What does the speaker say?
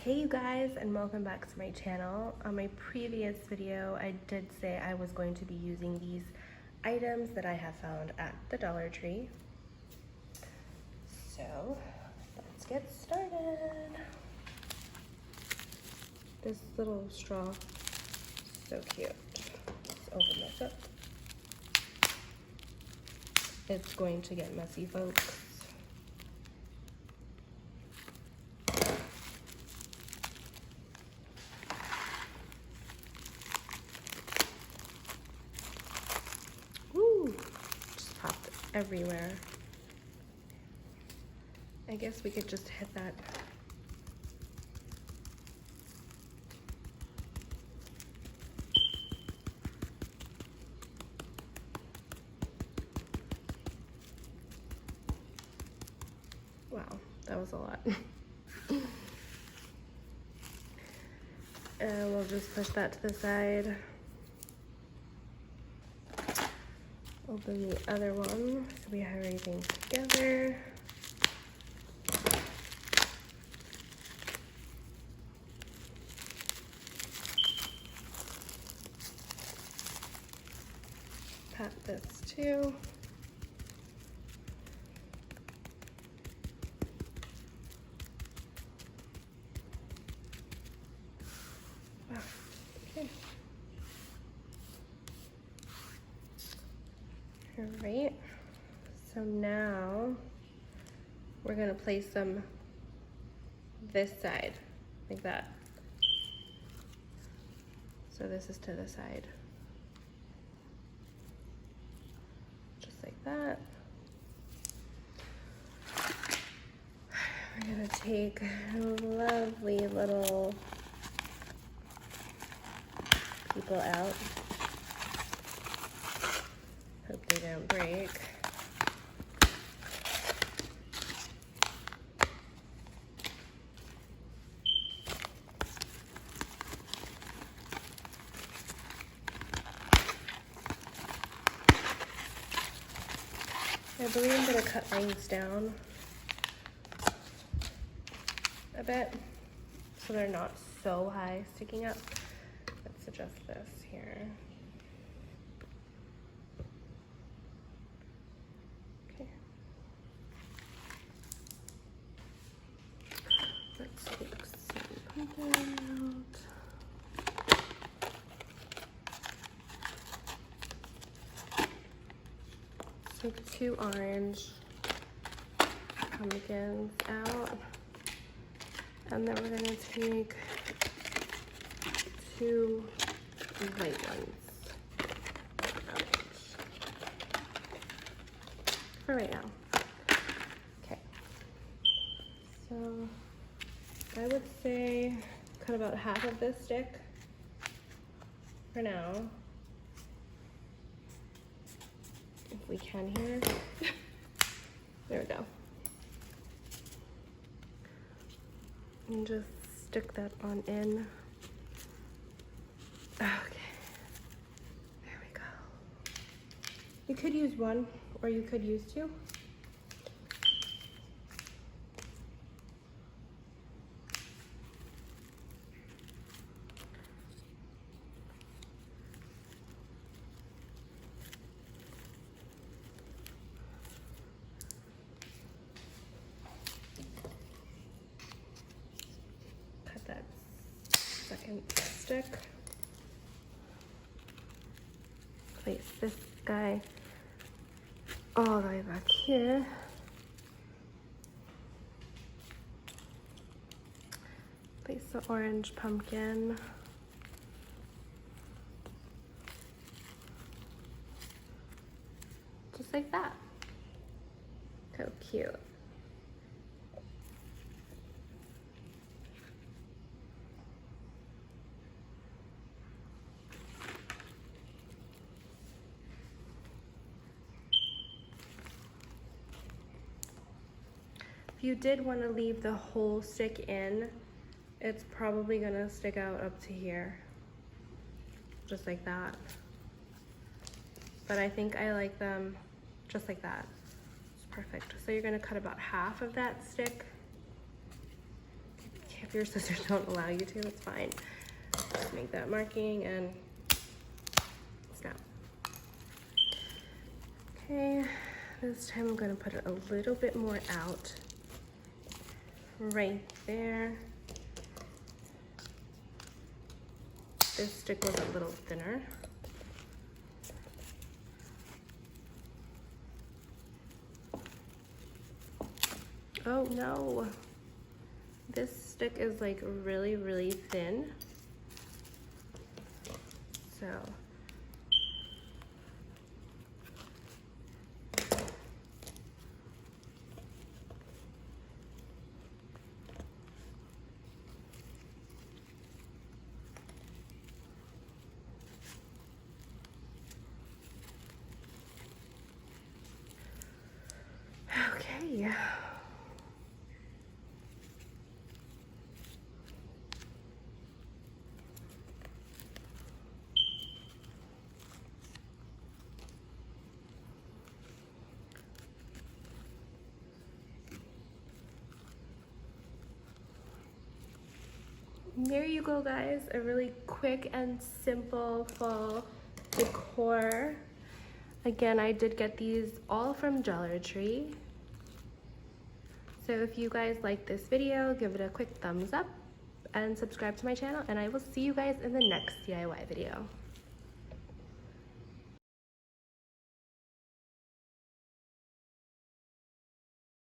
Hey you guys, and welcome back to my channel. On my previous video I did say I was going to be using these items that I have found at the Dollar Tree. So let's get started. This little straw, so cute. Let's open this up. It's going to get messy, folks. Woo! Just popped everywhere. I guess we could just hit that. Wow, that was a lot. And we'll just push that to the side. Open the other one so we have everything together. Pat this too. Wow. Okay. All right. So now we're gonna place them this side, like that. So this is to the side. Just like that. We're gonna take lovely little people out. Hope they don't break. I believe I'm gonna cut things down a bit so they're not so high sticking up. Let's adjust this here. Okay. Let's take some pumpkin out. Take 2 orange pumpkins out. And then we're gonna take 2 white ones out for right now. Okay, so I would say cut about half of this stick for now, if we can here. There we go. And just stick that on in. Okay, there we go. You could use 1 or you could use 2. Cut that second stick. Place this guy all the way back here. Place the orange pumpkin. Just like that. So cute. If you did want to leave the whole stick in, it's probably gonna stick out up to here, just like that. But I think I like them just like that. It's perfect. So you're gonna cut about half of that stick. If your scissors don't allow you to, it's fine. Just make that marking and snap. Okay, this time I'm gonna put it a little bit more out. Right there. This stick was a little thinner. Oh no, this stick is like really, really thin. So okay. There you go, guys. A really quick and simple fall decor. Again, I did get these all from Dollar Tree. So if you guys like this video, give it a quick thumbs up and subscribe to my channel, and I will see you guys in the next DIY video.